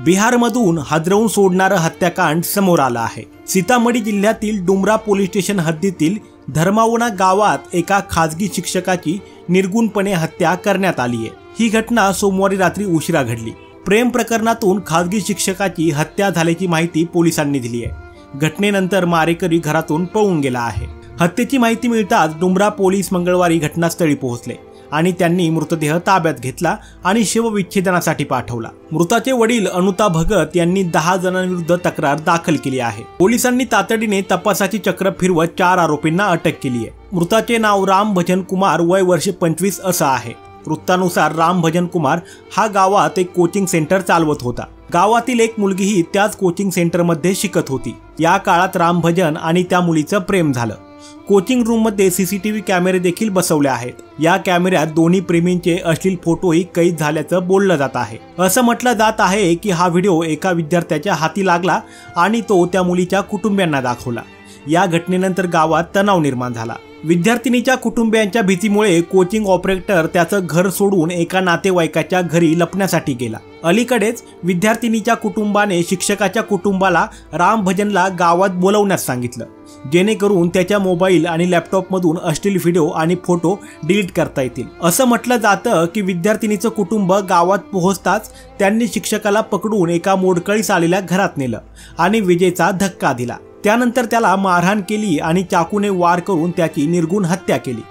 बिहारमधून हादरवून सोडणारं हत्याकांड समोर आलं आहे। सीतामढी जिल्ह्यातील डुमरा पोलीस स्टेशन हद्दीतील धर्मावना गावात एका खासगी शिक्षकाची निर्गुणपणे हत्या करण्यात आली आहे। ही घटना सोमवारी रात्री उशिरा घडली। प्रेम प्रकरणातून खासगी शिक्षकाची हत्या झाल्याची माहिती पोलिसांनी दिली आहे। घटनेनंतर मारेकरी घरातून पळून गेला आहे। हत्येची माहिती मिळताच डुमरा पोलीस मंगळवारी घटनास्थळी पोहोचले आणि त्यांनी मृतदेह ताब्यात घेतला आणि शवविच्छेदनासाठी पाठवला। मृताचे वडील अनुता भगत यांनी 10 जणांविरुद्ध तक्रार दाखल केली आहे। पोलिसांनी तातडीने तपासाची चक्र फिरवत 4 आरोपींना अटक केली आहे। मृताचे नाव राम भजन कुमार, वय वर्ष 25 असं आहे। वृत्तानुसार राम भजन कुमार हा गावात एक कोचिंग सेंटर चालवत होता। गावातील एक मुलगीही त्याच कोचिंग सेंटरमध्ये शिकत होती। या काळात राम भजन आणि त्या मुलीचं प्रेम झालं। कोचिंग रूममध्ये सीसीटीव्ही कॅमेरे देखील बसवले आहेत। या कॅमेऱ्यात दोन्ही प्रेमींचे अश्लील फोटोही कैद झाल्याचं बोललं जात आहे। असं म्हटलं जात आहे की हा व्हिडिओ एका विद्यार्थ्याच्या हाती लागला आणि तो त्या मुलीच्या कुटुंबियांना दाखवला। या घटनेनंतर गावात तणाव निर्माण झाला। विद्यार्थिनीच्या कुटुंबियांच्या भीतीमुळे कोचिंग ऑपरेटर त्याचं घर सोडून एका नातेवाईकाच्या घरी लपण्यासाठी गेला। अलीकडेच विद्यार्थिनीच्या कुटुंबाने शिक्षकाच्या कुटुंबाला राम भजनला गावात बोलवण्यास सांगितलं, जेणेकरून त्याच्या मोबाईल आणि लॅपटॉपमधून अश्लील व्हिडिओ आणि फोटो डिलीट करता येतील। असं म्हटलं जातं की विद्यार्थिनीचं कुटुंब गावात पोहोचताच त्यांनी शिक्षकाला पकडून एका मोडकळीस आलेल्या घरात नेलं आणि विजेचा धक्का दिला। त्यानंतर त्याला मारहाण केली आणि चाकूने वार करून त्याची निर्गुण हत्या केली।